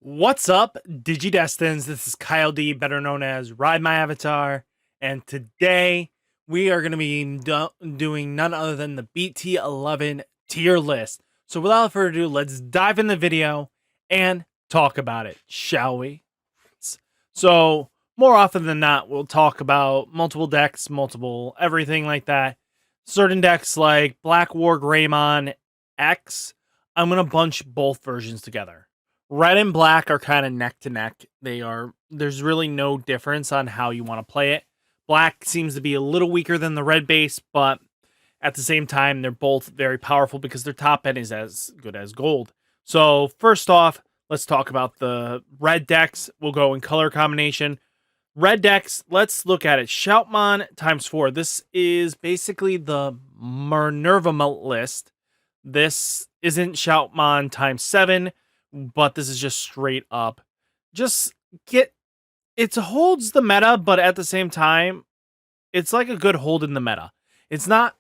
What's up, Digidestins? This is Kyle D, better known as RideMyAvatar, and today we are going to be doing none other than the BT-11 tier list. So without further ado, let's dive in the video and talk about it, shall we? So more often than not, we'll talk about multiple decks, multiple everything like that. Certain decks like Black War Greymon X, I'm going to bunch both versions together. Red and black are kind of neck to neck. There's really no difference on how you want to play it. Black seems to be a little weaker than the red base, but at the same time, they're both very powerful because their top end is as good as gold. So first off, let's talk about the red decks. We'll go in color combination. Red decks, let's look at it. Shoutmon times 4. This is basically the Minerva list. This isn't Shoutmon times 7, but this is just straight up. It holds the meta, but at the same time, it's like a good hold in the meta. It's not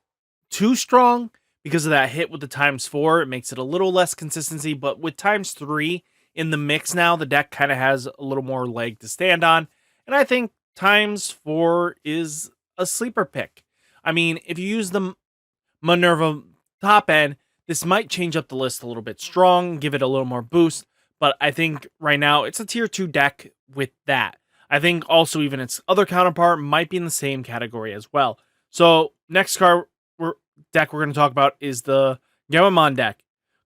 too strong because of that hit with the times 4. It makes it a little less consistency, but with times 3 in the mix now, the deck kind of has a little more leg to stand on. And I think times 4 is a sleeper pick. I mean, if you use the Minerva top end, this might change up the list a little bit strong, give it a little more boost, but I think right now it's a tier 2 deck with that. I think also even its other counterpart might be in the same category as well. So next deck we're going to talk about is the Digimon deck.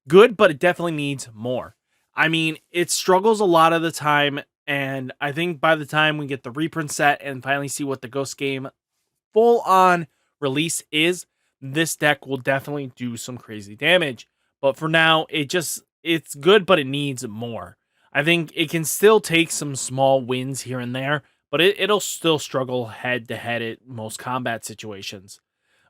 Good, but it definitely needs more. I mean, it struggles a lot of the time, and I think by the time we get the reprint set and finally see what the Ghost Game full-on release is, this deck will definitely do some crazy damage. But for now, it's good, but it needs more. I think it can still take some small wins here and there, but it'll still struggle head-to-head at most combat situations.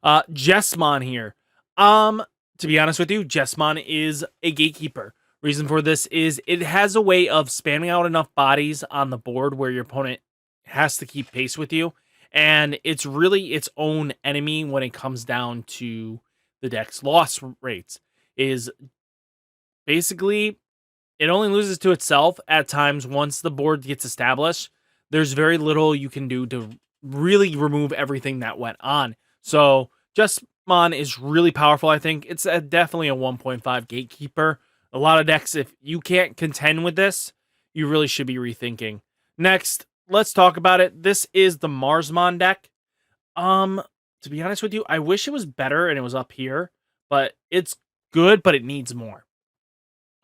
Jessmon here. To be honest with you, Jessmon is a gatekeeper. Reason for this is it has a way of spamming out enough bodies on the board where your opponent has to keep pace with you. And it's really its own enemy when it comes down to the deck's loss rates. Is basically it only loses to itself at times once the board gets established. There's very little you can do to really remove everything that went on. So Jessmon is really powerful, I think. It's definitely a 1.5 gatekeeper. A lot of decks, if you can't contend with this, you really should be rethinking. Next, let's talk about it. This is the Marsmon deck. To be honest with you, I wish it was better and it was up here, but it's good, but it needs more.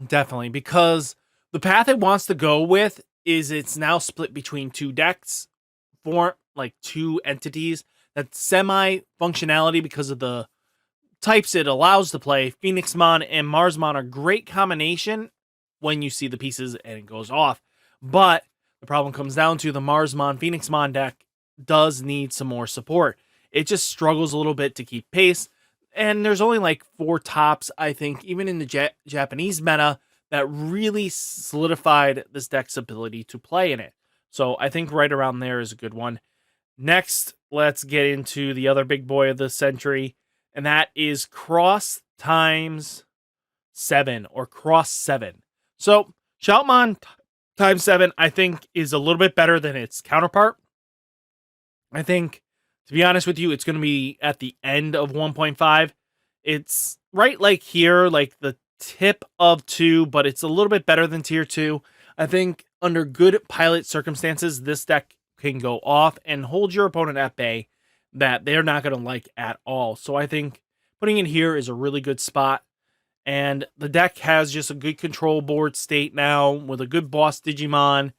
Definitely, because the path it wants to go with is it's now split between two decks, for like two entities that semi-functionality because of the types it allows to play. Phoenixmon and Marsmon are great combination when you see the pieces and it goes off. But the problem comes down to the Marsmon Phoenixmon deck does need some more support. It just struggles a little bit to keep pace. And there's only like 4 tops, I think, even in the Japanese meta, that really solidified this deck's ability to play in it. So I think right around there is a good one. Next, let's get into the other big boy of the century, and that is Cross times 7 or Cross 7. So Shoutmon times 7, I think, is a little bit better than its counterpart. I think, to be honest with you, it's going to be at the end of 1.5. It's right like here, like the tip of 2, but it's a little bit better than tier 2. I think under good pilot circumstances, this deck can go off and hold your opponent at bay that they're not going to like at all. So I think putting it here is a really good spot. And the deck has just a good control board state now with a good boss Digimon.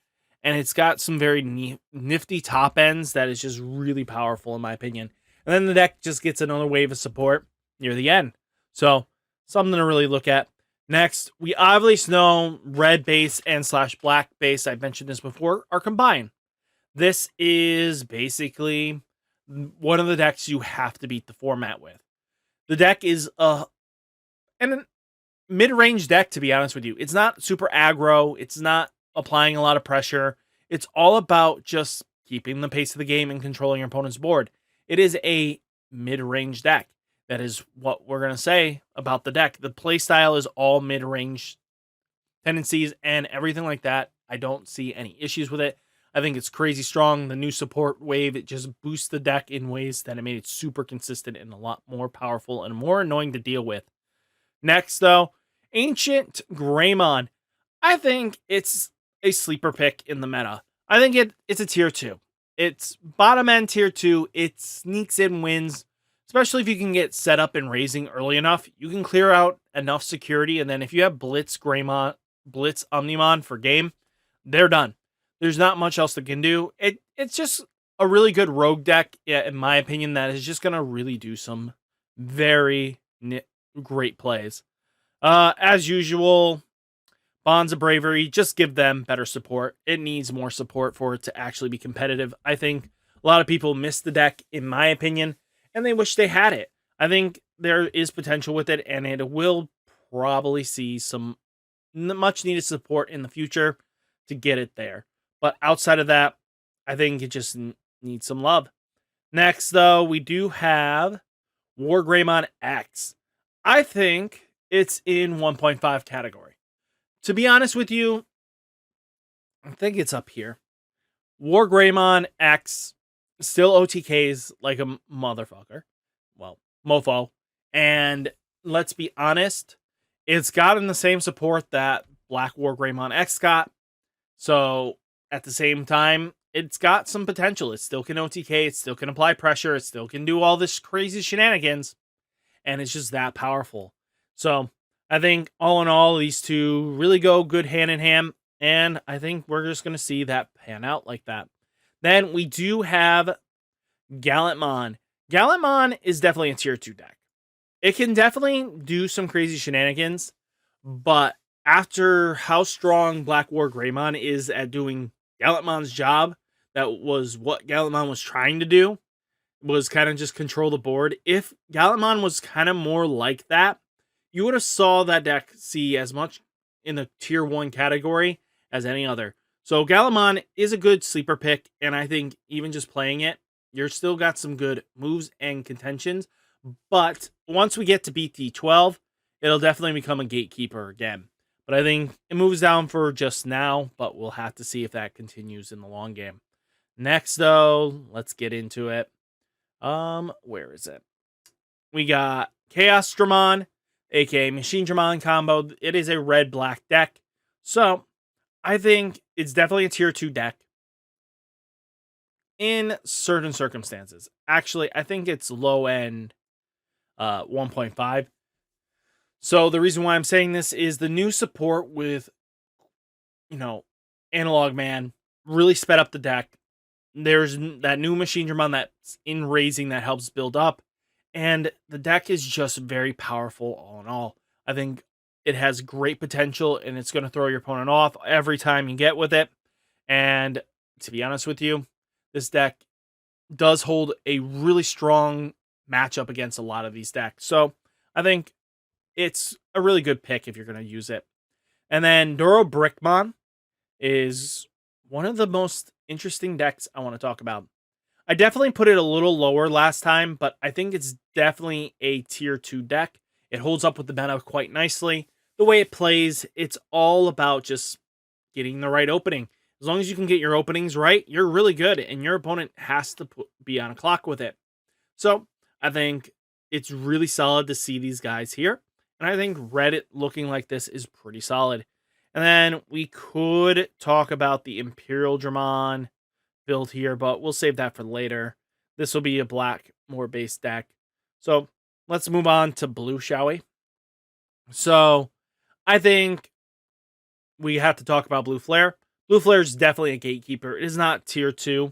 And it's got some very nifty top ends that is just really powerful in my opinion. And then the deck just gets another wave of support near the end. So something to really look at. Next, we obviously know red base and / black base, I've mentioned this before, are combined. This is basically one of the decks you have to beat the format with. The deck is a mid-range deck, to be honest with you. It's not super aggro. It's not applying a lot of pressure. It's all about just keeping the pace of the game and controlling your opponent's board. It is a mid-range deck. That is what we're going to say about the deck. The playstyle is all mid-range tendencies and everything like that, I don't see any issues with it. I think it's crazy strong. The new support wave, it just boosts the deck in ways that it made it super consistent and a lot more powerful and more annoying to deal with. Next, though, Ancient Greymon. I think it's a sleeper pick in the meta. I think it's a tier 2. It's bottom end tier 2. It sneaks in wins, especially if you can get set up and raising early enough. You can clear out enough security, and then if you have Blitz Greymon, Blitz Omnimon for game, they're done. There's not much else they can do. It's just a really good rogue deck, in my opinion, that is just gonna really do some very great plays. As usual, Bonds of Bravery, just give them better support. It needs more support for it to actually be competitive. I think a lot of people miss the deck, in my opinion, and they wish they had it. I think there is potential with it, and it will probably see some much needed support in the future to get it there. But outside of that, I think it just needs some love. Next, though, we do have War Greymon X. I think it's in 1.5 category. To be honest with you, I think it's up here. War Greymon X still OTKs like a motherfucker. Well, mofo. And let's be honest, it's gotten the same support that Black War Greymon X got. So at the same time, it's got some potential. It still can OTK, it still can apply pressure, it still can do all this crazy shenanigans. And it's just that powerful. So I think all in all, these two really go good hand in hand. And I think we're just going to see that pan out like that. Then we do have Gallantmon. Gallantmon is definitely a tier 2 deck. It can definitely do some crazy shenanigans. But after how strong Black War Greymon is at doing Gallantmon's job, that was what Gallantmon was trying to do, was kind of just control the board. If Gallantmon was kind of more like that, you would have saw that deck see as much in the tier 1 category as any other. So Gallantmon is a good sleeper pick, and I think even just playing it, you're still got some good moves and contentions. But once we get to BT-12, it'll definitely become a gatekeeper again. But I think it moves down for just now, but we'll have to see if that continues in the long game. Next, though, let's get into it. Where is it? We got Chaos Dramon, aka Machine Dramon combo. It is a red-black deck. So, I think it's definitely a tier 2 deck in certain circumstances. Actually, I think it's low-end 1.5. So, the reason why I'm saying this is the new support with, Analog Man really sped up the deck. There's that new Machine Dramon that's in raising that helps build up. And the deck is just very powerful all in all. I think it has great potential, and it's going to throw your opponent off every time you get with it. And to be honest with you, this deck does hold a really strong matchup against a lot of these decks. So I think it's a really good pick if you're going to use it. And then Duro Brickmon is one of the most interesting decks I want to talk about. I definitely put it a little lower last time, but I think it's definitely a tier 2 deck. It holds up with the meta quite nicely. The way it plays, it's all about just getting the right opening. As long as you can get your openings right, you're really good, and your opponent has to be on a clock with it. So I think it's really solid to see these guys here. And I think Reddit looking like this is pretty solid. And then we could talk about the Imperial Dramon build here, but we'll save that for later. This will be a black, more base deck. So let's move on to blue, shall we? So I think we have to talk about Blue Flare. Blue Flare is definitely a gatekeeper. It is not tier 2.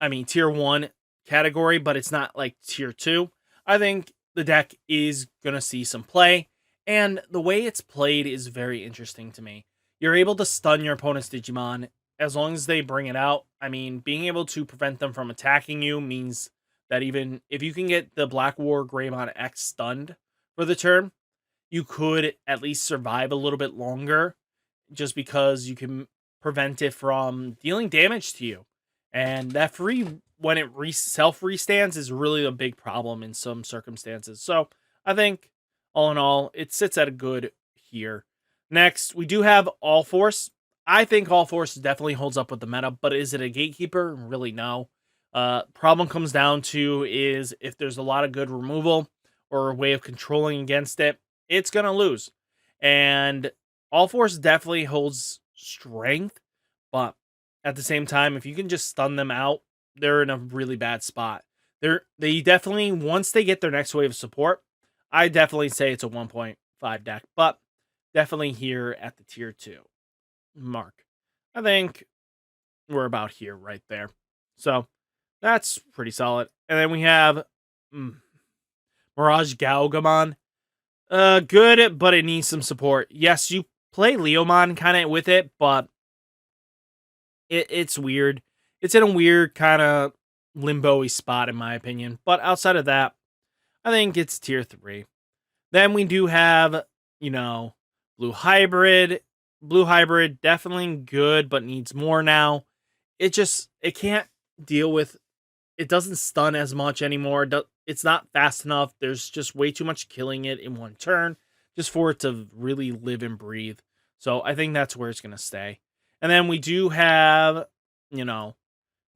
I mean, tier 1 category, but it's not like tier 2. I think the deck is going to see some play, and the way it's played is very interesting to me. You're able to stun your opponent's Digimon as long as they bring it out. I mean, being able to prevent them from attacking you means that even if you can get the Black War Greymon X stunned for the turn, you could at least survive a little bit longer just because you can prevent it from dealing damage to you. And that free, when it self-restands, is really a big problem in some circumstances. So I think, all in all, it sits at a good here. Next, we do have All Force. I think All Force definitely holds up with the meta, but is it a gatekeeper? Really, no. Problem comes down to is if there's a lot of good removal or a way of controlling against it, it's gonna lose. And All Force definitely holds strength, but at the same time, if you can just stun them out, they're in a really bad spot. They definitely, once they get their next wave of support, I definitely say it's a 1.5 deck, but definitely here at the tier 2 mark. I think we're about here right there. So that's pretty solid. And then we have Mirage Gaogamon. Good, but it needs some support. Yes, you play Leomon kind of with it, but it's weird. It's in a weird kind of limbo-y spot, in my opinion. But outside of that, I think it's tier 3. Then we do have, Blue Hybrid. Blue Hybrid, definitely good, but needs more now. It can't deal with, it doesn't stun as much anymore. It's not fast enough. There's just way too much killing it in one turn just for it to really live and breathe. So I think that's where it's going to stay. And then we do have,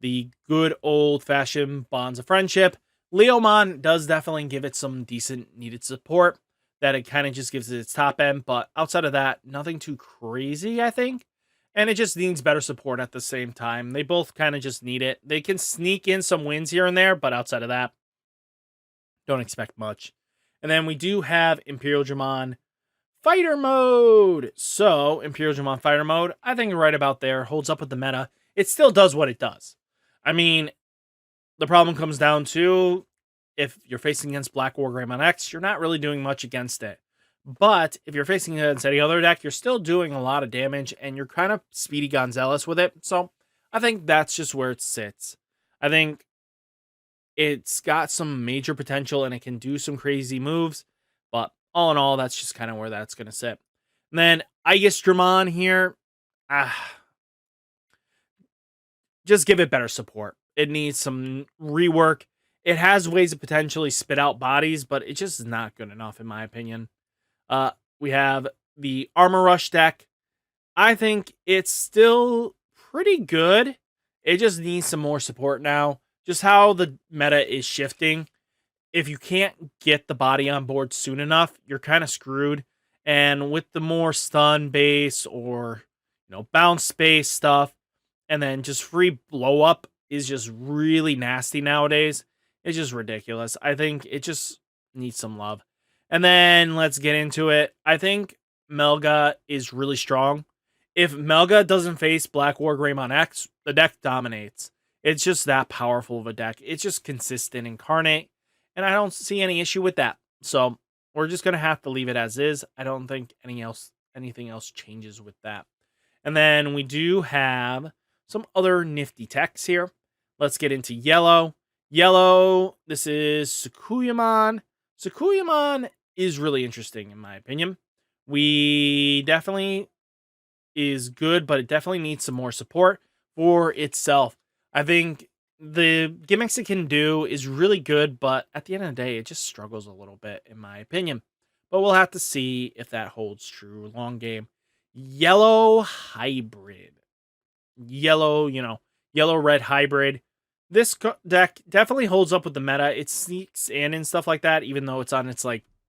the good old-fashioned bonds of friendship. Leomon does definitely give it some decent needed support that it kind of just gives it its top end, but outside of that, nothing too crazy, I think. And it just needs better support at the same time. They both kind of just need it. They can sneak in some wins here and there, but outside of that, don't expect much. And then we do have Imperial Dramon Fighter Mode. So, Imperial Dramon Fighter Mode, I think right about there, holds up with the meta. It still does what it does. I mean, the problem comes down to if you're facing against Black War Greymon X, you're not really doing much against it. But if you're facing against any other deck, you're still doing a lot of damage, and you're kind of Speedy Gonzalez with it. So I think that's just where it sits. I think it's got some major potential, and it can do some crazy moves. But all in all, that's just kind of where that's going to sit. And then Aegis Dramon here, just give it better support. It needs some rework. It has ways to potentially spit out bodies, but it's just not good enough, in my opinion. We have the Armor Rush deck. I think it's still pretty good. It just needs some more support now. Just how the meta is shifting. If you can't get the body on board soon enough, you're kind of screwed. And with the more stun base or bounce base stuff, and then just free blow up is just really nasty nowadays. It's just ridiculous. I think it just needs some love. And then let's get into it. I think Melga is really strong. If Melga doesn't face Black War Greymon X, the deck dominates. It's just that powerful of a deck. It's just consistent, incarnate, and I don't see any issue with that. So we're just gonna have to leave it as is. I don't think anything else changes with that. And then we do have some other nifty techs here. Let's get into yellow. Yellow, this is Sakuyamon. Sakuyamon is really interesting, in my opinion. We definitely is good, but it definitely needs some more support for itself. I think the gimmicks it can do is really good, but at the end of the day, it just struggles a little bit, in my opinion. But we'll have to see if that holds true long game. Yellow hybrid. Yellow, yellow-red hybrid. This deck definitely holds up with the meta. It sneaks in and stuff like that, even though it's on its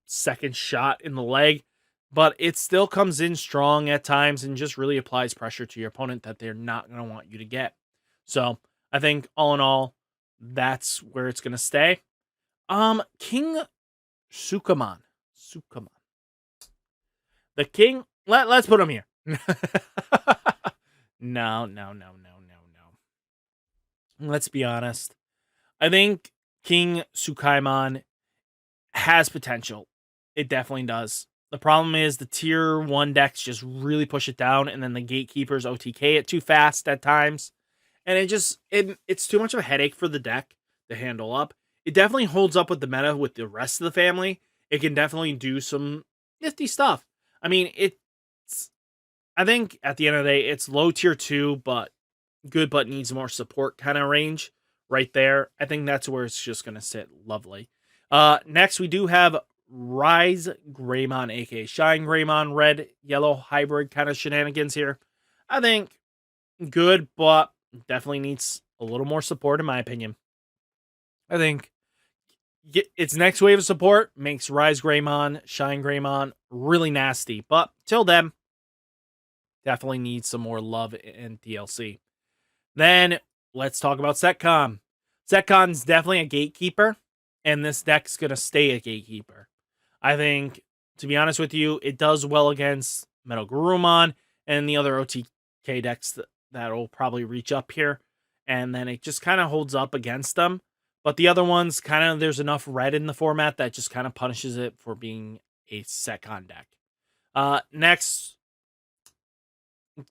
second shot in the leg. But it still comes in strong at times and just really applies pressure to your opponent that they're not going to want you to get. So I think all in all, that's where it's going to stay. King Sukamon. The king, let's put him here. No. Let's be honest. I think King Sukaimon has potential. It definitely does. The problem is the tier 1 decks just really push it down, and then the gatekeepers OTK it too fast at times. And it's too much of a headache for the deck to handle up. It definitely holds up with the meta with the rest of the family. It can definitely do some nifty stuff. I mean, I think at the end of the day, it's low tier 2, but good, but needs more support kind of range right there. I think that's where it's just going to sit lovely. Next, we do have Rise Greymon, aka Shine Greymon, red, yellow hybrid kind of shenanigans here. I think good, but definitely needs a little more support, in my opinion. I think its next wave of support makes Rise Greymon, Shine Greymon really nasty, but till then, definitely needs some more love and DLC. Then let's talk about Setcon. Setcon's definitely a gatekeeper, and this deck's going to stay a gatekeeper. I think, to be honest with you, it does well against Metal Garurumon and the other OTK decks that'll probably reach up here. And then it just kind of holds up against them. But the other ones, kind of, there's enough red in the format that just kind of punishes it for being a Setcon deck. Next,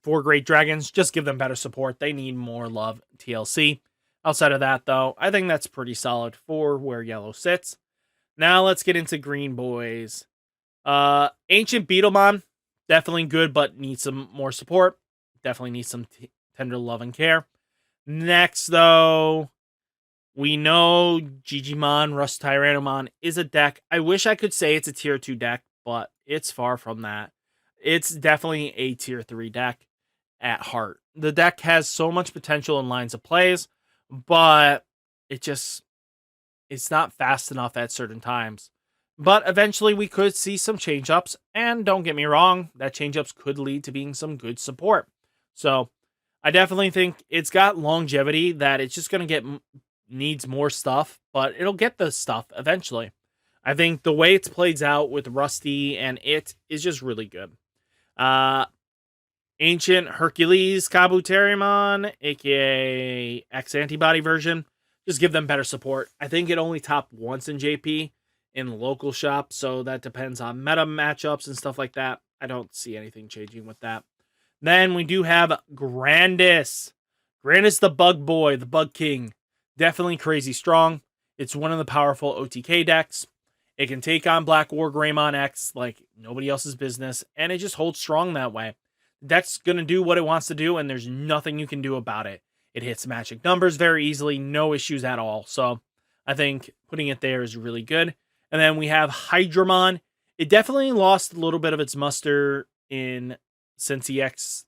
for Great Dragons, just give them better support. They need more love TLC. Outside of that, though, I think that's pretty solid for where yellow sits. Now let's get into green boys. Ancient Beetlemon, definitely good, but needs some more support. Definitely needs some tender love and care. Next, though, we know Digimon Rust Tyrannomon is a deck. I wish I could say it's a tier 2 deck, but it's far from that. It's definitely a tier 3 deck at heart. The deck has so much potential in lines of plays, but it's not fast enough at certain times. But eventually we could see some change-ups, and don't get me wrong, that change-ups could lead to being some good support. So I definitely think it's got longevity that it's just going to needs more stuff, but it'll get the stuff eventually. I think the way it's played out with Rusty and it is just really good. Ancient Hercules Kabuterimon, aka X Antibody version, just give them better support. I think it only topped once in JP in the local shop, so that depends on meta matchups and stuff like that. I don't see anything changing with that. Then we do have Grandis. Grandis the Bug Boy, the Bug King. Definitely crazy strong. It's one of the powerful OTK decks. It can take on Black War Greymon X like nobody else's business, and it just holds strong that way. The deck's going to do what it wants to do, and there's nothing you can do about it. It hits magic numbers very easily, no issues at all. So I think putting it there is really good. And then we have Hydramon. It definitely lost a little bit of its muster in Cincy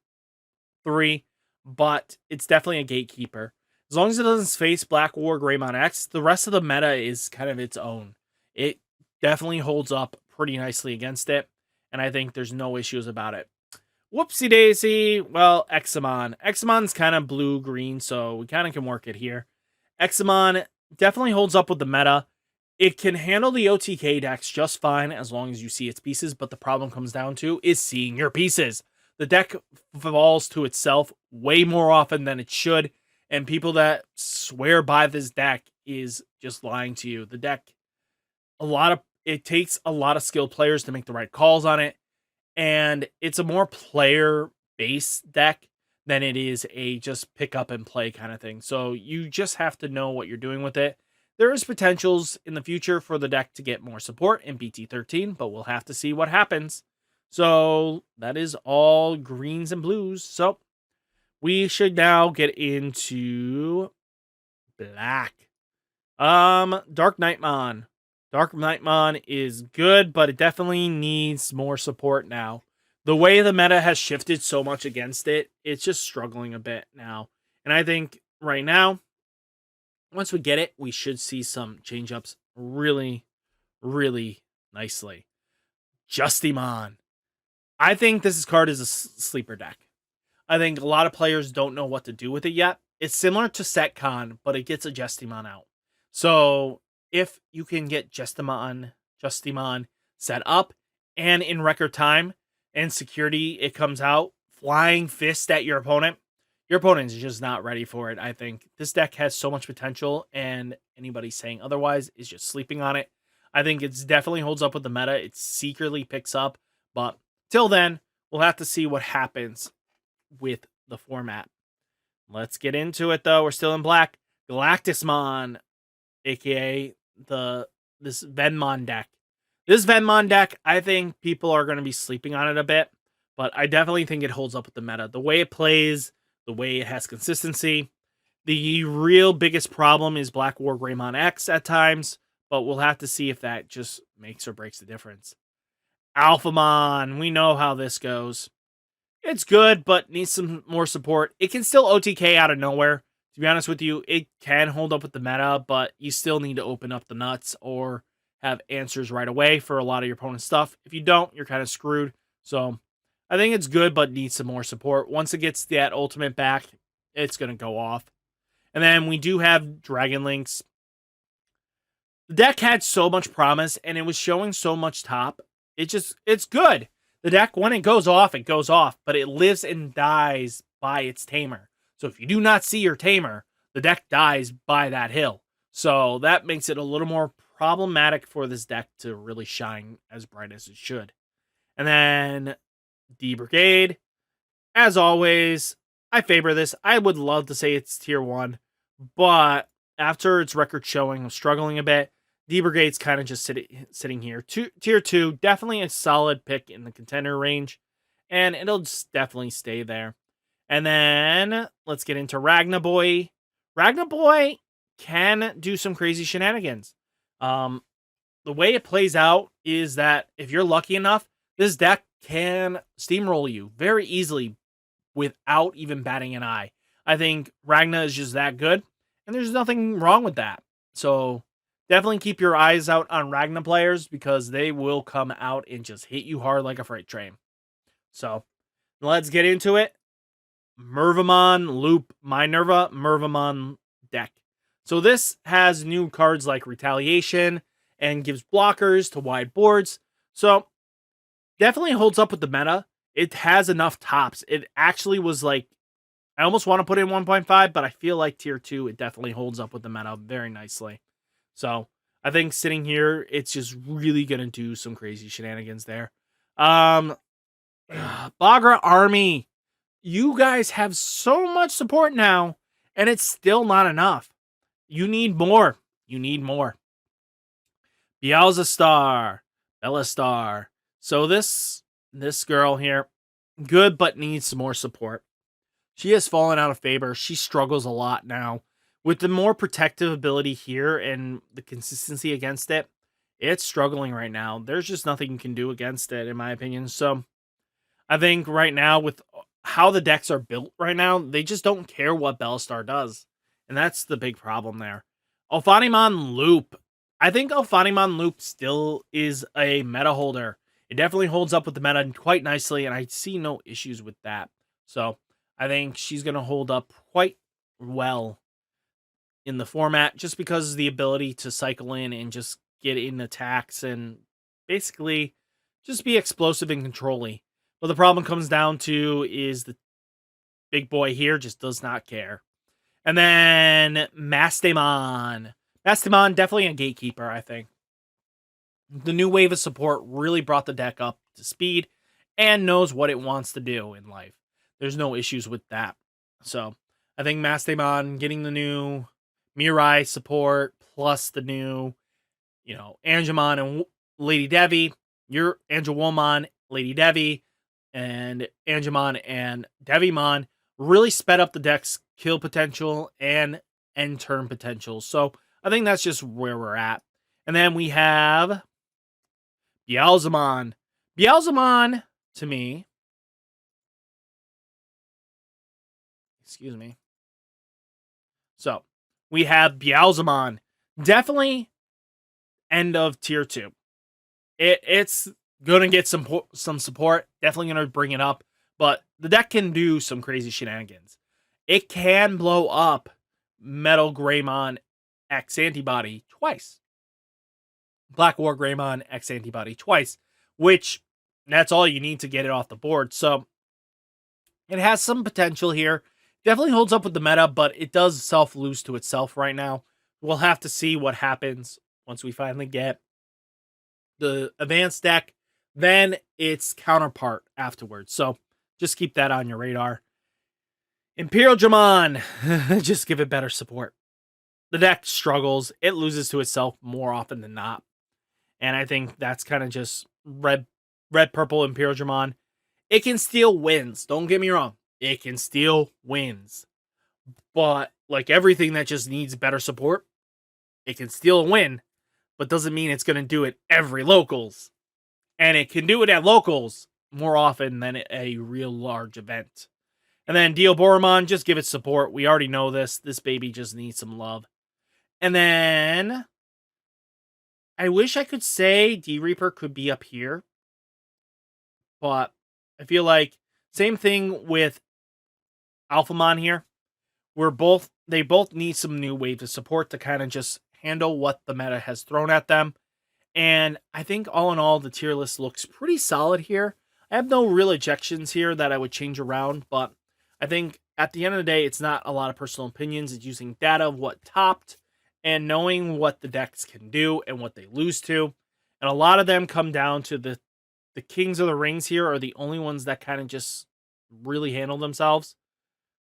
X3, but it's definitely a gatekeeper. As long as it doesn't face Black War Greymon X, the rest of the meta is kind of its own. It definitely holds up pretty nicely against it, and I think there's no issues about it. Whoopsie daisy. Well, Examon. Examon's kind of blue-green, so we kind of can work it here. Examon definitely holds up with the meta. It can handle the OTK decks just fine as long as you see its pieces, but the problem comes down to is seeing your pieces. The deck falls to itself way more often than it should, and people that swear by this deck is just lying to you. The deck, it takes a lot of skilled players to make the right calls on it, and it's a more player-based deck than it is a just pick up and play kind of thing. So you just have to know what you're doing with it. There is potentials in the future for the deck to get more support in BT-13, but we'll have to see what happens. So that is all greens and blues. So we should now get into black. Dark Nightmon. Dark Nightmon is good, but it definitely needs more support now. The way the meta has shifted so much against it, it's just struggling a bit now. And I think right now, once we get it, we should see some change-ups really, really nicely. Justimon. I think this card is a sleeper deck. I think a lot of players don't know what to do with it yet. It's similar to Setcon, but it gets a Justimon out. So if you can get Justimon set up and in record time and security, it comes out flying fist at your opponent is just not ready for it. I think this deck has so much potential, and anybody saying otherwise is just sleeping on it. I think it's definitely holds up with the meta. It secretly picks up, but till then, we'll have to see what happens with the format. Let's get into it, though. We're still in black. Galactusmon, aka this Venmon deck. This Venmon deck, I think people are going to be sleeping on it a bit, but I definitely think it holds up with the meta. The way it plays, the way it has consistency. The real biggest problem is Black War Greymon X at times, but we'll have to see if that just makes or breaks the difference. Alphamon, we know how this goes. It's good, but needs some more support. It can still OTK out of nowhere. To be honest with you, it can hold up with the meta, but you still need to open up the nuts or have answers right away for a lot of your opponent's stuff. If you don't, you're kind of screwed. So I think it's good, but needs some more support. Once it gets that ultimate back, it's going to go off. And then we do have Dragon Links. The deck had so much promise, and it was showing so much top. It's good. The deck, when it goes off, but it lives and dies by its tamer. So if you do not see your tamer, the deck dies by that hill. So that makes it a little more problematic for this deck to really shine as bright as it should. And then D Brigade, as always, I favor this. I would love to say it's tier 1, but after its record showing, I'm struggling a bit. D Brigade's kind of just sitting here. Tier 2, definitely a solid pick in the contender range, and it'll just definitely stay there. And then let's get into Ragnaboy. Ragnaboy can do some crazy shenanigans. The way it plays out is that if you're lucky enough, this deck can steamroll you very easily without even batting an eye. I think Ragna is just that good, and there's nothing wrong with that. So definitely keep your eyes out on Ragna players because they will come out and just hit you hard like a freight train. So let's get into it. Mervamon Loop Minerva Mervamon deck. So this has new cards like Retaliation and gives blockers to wide boards. So definitely holds up with the meta. It has enough tops. It actually was like, I almost want to put in 1.5, but I feel like tier 2, it definitely holds up with the meta very nicely. So I think sitting here, it's just really going to do some crazy shenanigans there. Bagra Army. You guys have so much support now, and it's still not enough. You need more. You need more. Beelzestar. Bellastar. So this girl here, good, but needs some more support. She has fallen out of favor. She struggles a lot now. With the more protective ability here and the consistency against it, it's struggling right now. There's just nothing you can do against it, in my opinion. So I think right now, with how the decks are built right now, they just don't care what Bellastar does. And that's the big problem there. Alphanimon Loop. I think Alphanimon Loop still is a meta holder. It definitely holds up with the meta quite nicely, and I see no issues with that. So I think she's going to hold up quite well in the format just because of the ability to cycle in and just get in attacks and basically just be explosive and controlly. But the problem comes down to is the big boy here just does not care. And then Mastemon. Mastemon, definitely a gatekeeper, I think. The new wave of support really brought the deck up to speed and knows what it wants to do in life. There's no issues with that. So I think Mastemon getting the new Mirai support plus the new, Angemon and Lady Devi, your Angelwomon, Lady Devi, and Angemon and Devimon really sped up the deck's kill potential and end turn potential. So I think that's just where we're at. And then we have Beelzemon. Beelzemon, to me, excuse me. So we have Beelzemon. Definitely end of tier 2. It's going to get some support. Definitely going to bring it up. But the deck can do some crazy shenanigans. It can blow up Metal Greymon X Antibody twice. Black War Greymon X Antibody twice. Which, that's all you need to get it off the board. So, it has some potential here. Definitely holds up with the meta, but it does self-lose to itself right now. We'll have to see what happens once we finally get the advanced deck. Then its counterpart afterwards. So, just keep that on your radar. Imperial Dramon. Just give it better support. The deck struggles. It loses to itself more often than not. And I think that's kind of just red, purple Imperial Dramon. It can steal wins. Don't get me wrong. It can steal wins. But like everything that just needs better support, it can steal a win, but doesn't mean it's going to do it every locals. And it can do it at locals more often than a real large event. And then Deoboromon, just give it support. We already know this. This baby just needs some love. And then I wish I could say D-Reaper could be up here. But I feel like same thing with Alphamon here. They both need some new waves of support to kind of just handle what the meta has thrown at them. And I think all in all, the tier list looks pretty solid here. I have no real ejections here that I would change around, but I think at the end of the day, it's not a lot of personal opinions. It's using data of what topped and knowing what the decks can do and what they lose to. And a lot of them come down to the Kings of the Rings here are the only ones that kind of just really handle themselves.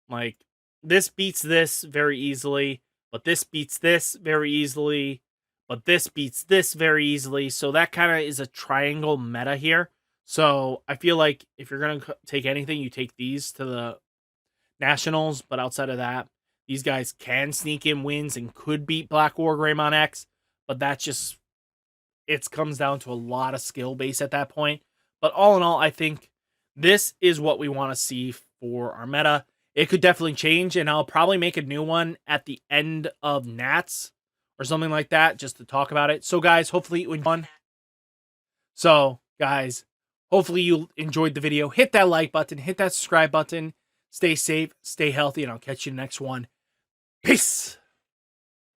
Like, this beats this very easily, but this beats this very easily, but this beats this very easily. So that kind of is a triangle meta here. So I feel like if you're going to take anything, you take these to the Nationals. But outside of that, these guys can sneak in wins and could beat Black War Greymon X. But that's just, it comes down to a lot of skill base at that point. But all in all, I think this is what we want to see for our meta. It could definitely change, and I'll probably make a new one at the end of Nats or something like that just to talk about it. So, guys, hopefully you enjoyed. So, guys, hopefully you enjoyed the video. Hit that like button, hit that subscribe button. Stay safe, stay healthy, and I'll catch you in the next one. Peace.